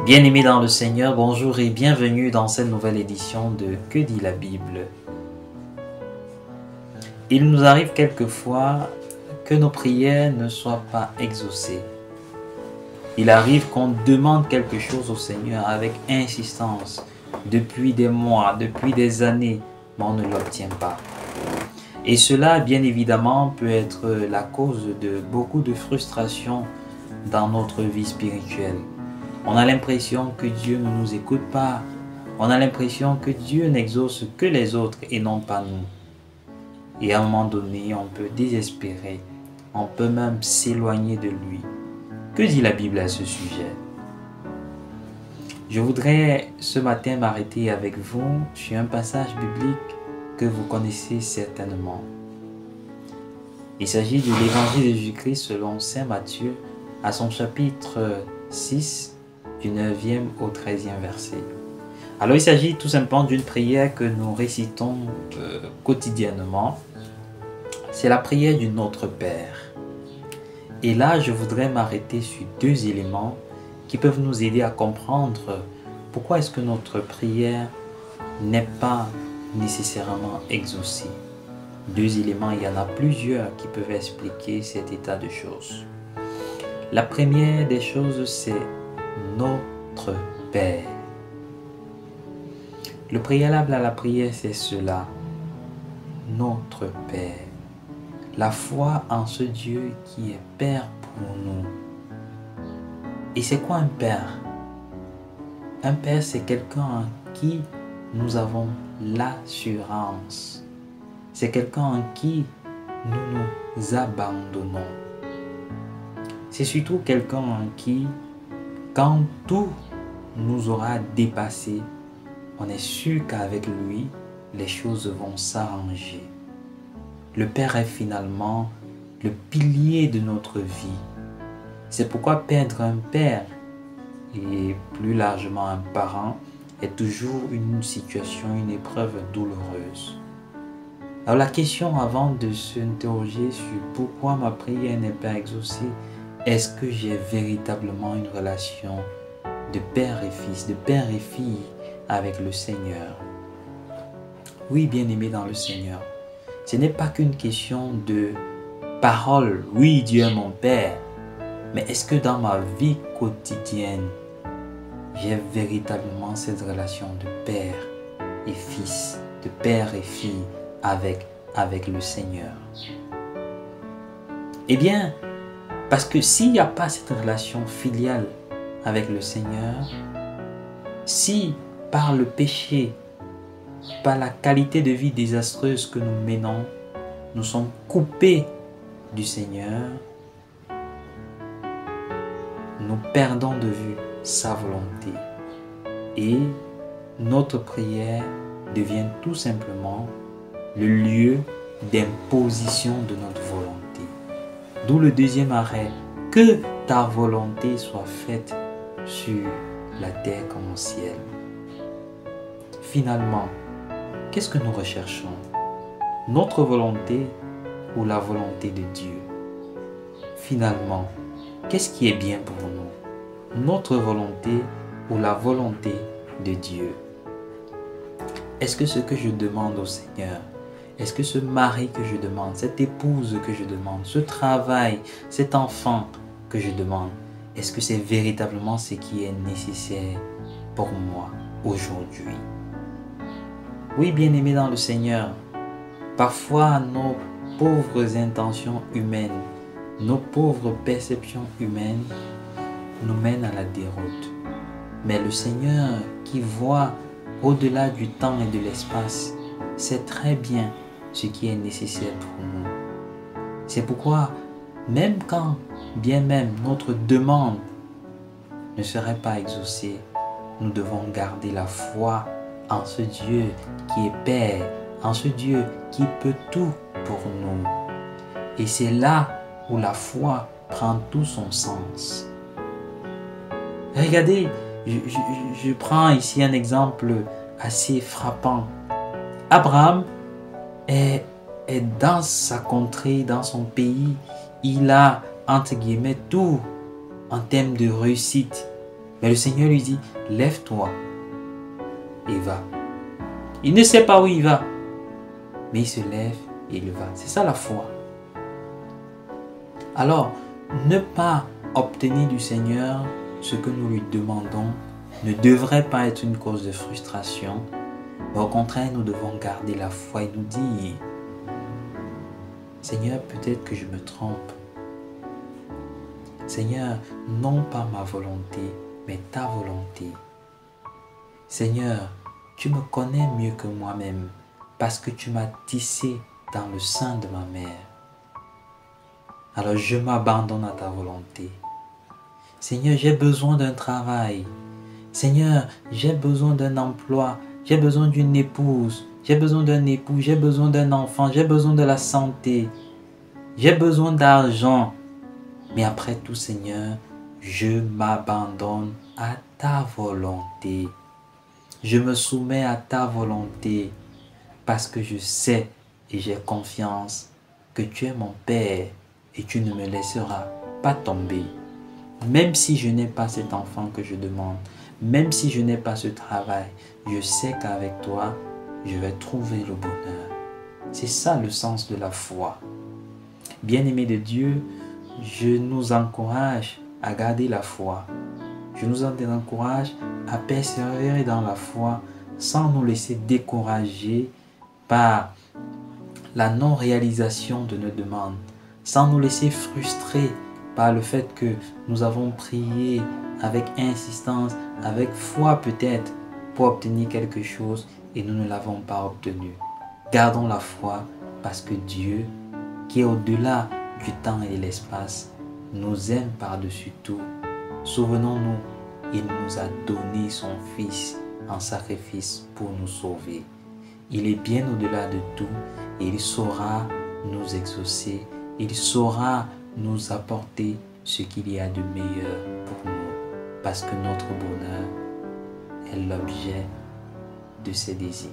Bien-aimés dans le Seigneur, bonjour et bienvenue dans cette nouvelle édition de Que dit la Bible? Il nous arrive quelquefois que nos prières ne soient pas exaucées. Il arrive qu'on demande quelque chose au Seigneur avec insistance depuis des mois, depuis des années, mais on ne l'obtient pas. Et cela, bien évidemment, peut être la cause de beaucoup de frustration dans notre vie spirituelle. On a l'impression que Dieu ne nous écoute pas. On a l'impression que Dieu n'exauce que les autres et non pas nous. Et à un moment donné, on peut désespérer. On peut même s'éloigner de lui. Que dit la Bible à ce sujet? Je voudrais ce matin m'arrêter avec vous sur un passage biblique que vous connaissez certainement. Il s'agit de l'évangile de Jésus-Christ selon saint Matthieu à son chapitre 6, du 9e au 13e verset. Alors il s'agit tout simplement d'une prière que nous récitons quotidiennement. C'est la prière du Notre Père. Et là, je voudrais m'arrêter sur deux éléments qui peuvent nous aider à comprendre pourquoi est-ce que notre prière n'est pas nécessairement exaucée. Deux éléments, il y en a plusieurs qui peuvent expliquer cet état de choses. La première des choses, c'est notre Père. Le préalable à la prière, c'est cela. Notre Père. La foi en ce Dieu qui est Père pour nous. Et c'est quoi un Père? Un Père, c'est quelqu'un en qui nous avons l'assurance. C'est quelqu'un en qui nous nous abandonnons. C'est surtout quelqu'un en qui, quand tout nous aura dépassé, on est sûr qu'avec lui, les choses vont s'arranger. Le Père est finalement le pilier de notre vie. C'est pourquoi perdre un père et plus largement un parent est toujours une situation, une épreuve douloureuse. Alors la question avant de s'interroger sur pourquoi ma prière n'est pas exaucée, est-ce que j'ai véritablement une relation de père et fils, de père et fille avec le Seigneur? Oui, bien-aimé dans le Seigneur, ce n'est pas qu'une question de parole. Oui, Dieu est mon Père. Mais est-ce que dans ma vie quotidienne, j'ai véritablement cette relation de père et fils, de père et fille avec le Seigneur? Eh bien, parce que s'il n'y a pas cette relation filiale avec le Seigneur, si par le péché, par la qualité de vie désastreuse que nous menons, nous sommes coupés du Seigneur, nous perdons de vue sa volonté et notre prière devient tout simplement le lieu d'imposition de notre volonté. D'où le deuxième arrêt, que ta volonté soit faite sur la terre comme au ciel. Finalement, qu'est-ce que nous recherchons? Notre volonté ou la volonté de Dieu? Finalement, qu'est-ce qui est bien pour nous? Notre volonté ou la volonté de Dieu? Est-ce que ce que je demande au Seigneur, est-ce que ce mari que je demande, cette épouse que je demande, ce travail, cet enfant que je demande, est-ce que c'est véritablement ce qui est nécessaire pour moi aujourd'hui? Oui, bien-aimés dans le Seigneur, parfois nos pauvres intentions humaines, nos pauvres perceptions humaines nous mènent à la déroute. Mais le Seigneur qui voit au-delà du temps et de l'espace sait très bien ce qui est nécessaire pour nous. C'est pourquoi, même quand, bien même, notre demande ne serait pas exaucée, nous devons garder la foi en ce Dieu qui est Père, en ce Dieu qui peut tout pour nous. Et c'est là où la foi prend tout son sens. Regardez, je prends ici un exemple assez frappant. Abraham est dans sa contrée, dans son pays. Il a, entre guillemets, tout en termes de réussite. Mais le Seigneur lui dit, lève-toi et va. Il ne sait pas où il va, mais il se lève et il va. C'est ça la foi. Alors, ne pas obtenir du Seigneur ce que nous lui demandons ne devrait pas être une cause de frustration, mais au contraire, nous devons garder la foi et nous dire, Seigneur, peut-être que je me trompe. Seigneur, non pas ma volonté, mais ta volonté. Seigneur, tu me connais mieux que moi-même parce que tu m'as tissé dans le sein de ma mère. Alors je m'abandonne à ta volonté. Seigneur, j'ai besoin d'un travail. Seigneur, j'ai besoin d'un emploi. J'ai besoin d'une épouse. J'ai besoin d'un époux. J'ai besoin d'un enfant. J'ai besoin de la santé. J'ai besoin d'argent. Mais après tout, Seigneur, je m'abandonne à ta volonté. Je me soumets à ta volonté parce que je sais et j'ai confiance que tu es mon Père et tu ne me laisseras pas tomber. Même si je n'ai pas cet enfant que je demande, même si je n'ai pas ce travail, je sais qu'avec toi, je vais trouver le bonheur. C'est ça le sens de la foi. Bien-aimés de Dieu, je nous encourage à garder la foi. Je nous encourage à persévérer dans la foi sans nous laisser décourager par la non-réalisation de nos demandes, sans nous laisser frustrer par le fait que nous avons prié avec insistance, avec foi peut-être, pour obtenir quelque chose et nous ne l'avons pas obtenu. Gardons la foi parce que Dieu, qui est au-delà du temps et de l'espace, nous aime par-dessus tout. Souvenons-nous, il nous a donné son Fils en sacrifice pour nous sauver. Il est bien au-delà de tout et il saura nous exaucer. Il saura nous apporter ce qu'il y a de meilleur pour nous. Parce que notre bonheur est l'objet de ses désirs.